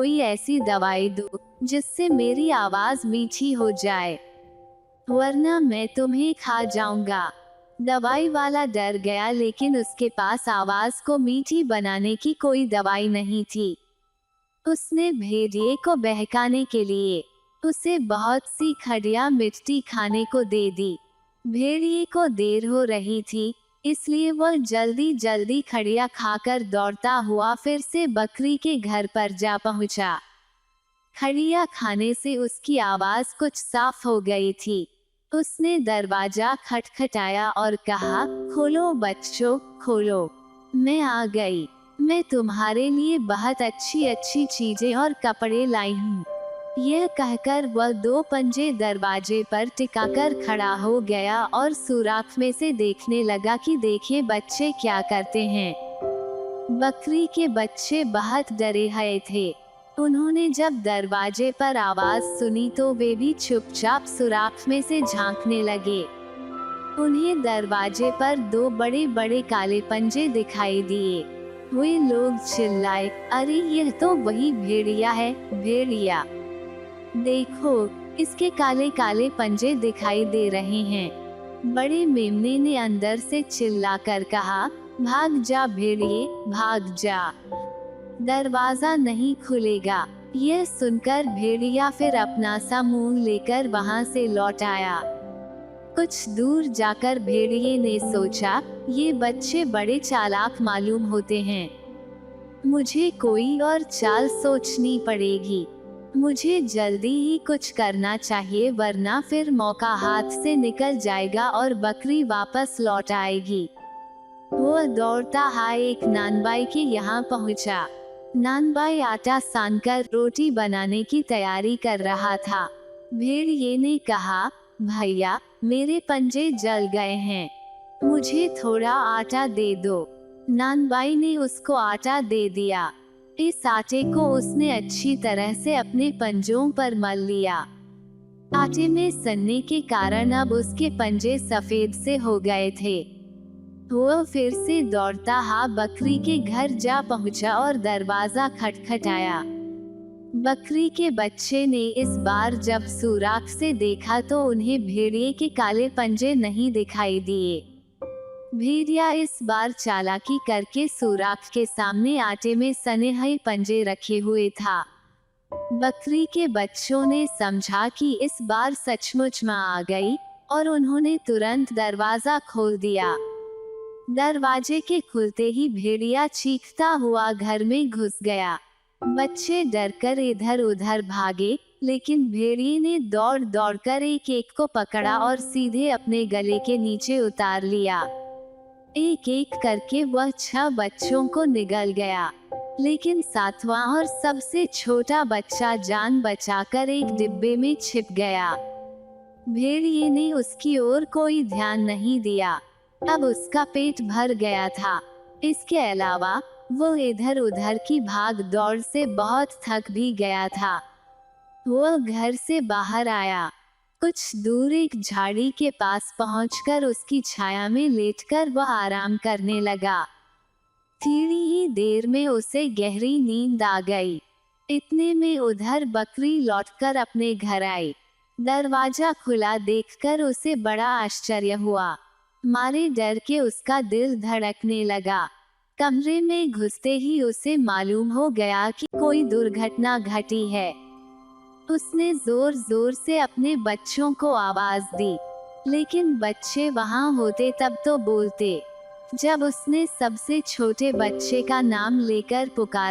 कोई ऐसी दवाई दो जिससे मेरी आवाज मीठी हो जाए, वरना मैं तुम्हें खा जाऊंगा। दवाई वाला डर गया, लेकिन उसके पास आवाज को मीठी बनाने की कोई दवाई नहीं थी। उसने भेड़िए को बहकाने के लिए उसे बहुत सी खड़िया मिट्टी खाने को दे दी। भेड़िए को देर हो रही थी, इसलिए वह जल्दी जल्दी खड़िया खाकर दौड़ता हुआ फिर से बकरी के घर पर जा पहुंचा। खड़िया खाने से उसकी आवाज कुछ साफ हो गई थी। उसने दरवाजा खटखटाया और कहा, खोलो बच्चों, खोलो, मैं आ गई। मैं तुम्हारे लिए बहुत अच्छी अच्छी चीजें और कपड़े लाई हूँ। यह कहकर वह दो पंजे दरवाजे पर टिकाकर खड़ा हो गया और सुराख में से देखने लगा कि देखें बच्चे क्या करते हैं। बकरी के बच्चे बहुत डरे हुए थे। उन्होंने जब दरवाजे पर आवाज सुनी तो वे भी चुपचाप सुराख में से झांकने लगे। उन्हें दरवाजे पर दो बड़े बड़े काले पंजे दिखाई दिए। वे लोग चिल्लाए, अरे यह तो वही भेड़िया है, भेड़िया देखो, इसके काले काले पंजे दिखाई दे रहे हैं। बड़े मेमने ने अंदर से चिल्लाकर कहा, भाग जा भेड़िए, भाग जा, दरवाजा नहीं खुलेगा। यह सुनकर भेड़िया फिर अपना सा मुंह लेकर वहां से लौट आया। कुछ दूर जाकर भेड़िए ने सोचा, ये बच्चे बड़े चालाक मालूम होते हैं। मुझे कोई और चाल सोचनी पड़ेगी। मुझे जल्दी ही कुछ करना चाहिए, वरना फिर मौका हाथ से निकल जाएगा और बकरी वापस लौट आएगी। वो दौड़ता हुआ एक नानबाई के यहाँ पहुँचा। नानबाई आटा सानकर रोटी बनाने की तैयारी कर रहा था। भेड़िए ने कहा, भैया, मेरे पंजे जल गए हैं, मुझे थोड़ा आटा दे दो। नानबाई ने उसको आटा दे दिया। इस आटे को उसने अच्छी तरह से अपने पंजों पर मल लिया। आटे में सनने के कारण अब उसके पंजे सफेद से हो गए थे। वो फिर से दौड़ता हुआ बकरी के घर जा पहुंचा और दरवाजा खटखटाया। बकरी के बच्चे ने इस बार जब सुराख से देखा तो उन्हें भेड़िए के काले पंजे नहीं दिखाई दिए। भेड़िया इस बार चालाकी करके सुराख के सामने आटे में सने हुए पंजे रखे हुए था। बकरी के बच्चों ने समझा कि इस बार सचमुच माँ आ गई और उन्होंने तुरंत दरवाजा खोल दिया। दरवाजे के खुलते ही भेड़िया चीखता हुआ घर में घुस गया। बच्चे डरकर इधर उधर भागे, लेकिन भेड़िए ने दौड़ दौड़कर एक एक को पकड़ा और सीधे अपने गले के नीचे उतार लिया। एक एक करके वह 6 बच्चों को निगल गया, लेकिन 7वां और सबसे छोटा बच्चा जान बचाकर एक डिब्बे में छिप गया। भेड़िए ने उसकी ओर कोई ध्यान नहीं दिया। अब उसका पेट भर गया था। इसके अलावा वो इधर उधर की भाग दौड़ से बहुत थक भी गया था। वो घर से बाहर आया। कुछ दूर एक झाड़ी के पास पहुंचकर उसकी छाया में लेटकर वह आराम करने लगा। थोड़ी ही देर में उसे गहरी नींद आ गई। इतने में उधर बकरी लौटकर अपने घर आई। दरवाजा खुला देखकर उसे बड़ा आश्चर्य हुआ। मारे डर के उसका दिल धड़कने लगा। कमरे में घुसते ही उसे मालूम हो गया कि कोई दुर्घटना घटी है। उसने जोर जोर से अपने बच्चों को आवाज दी, लेकिन बच्चे वहां होते तब तो बोलते। जब उसने सबसे छोटे बच्चे का नाम लेकर पुकारा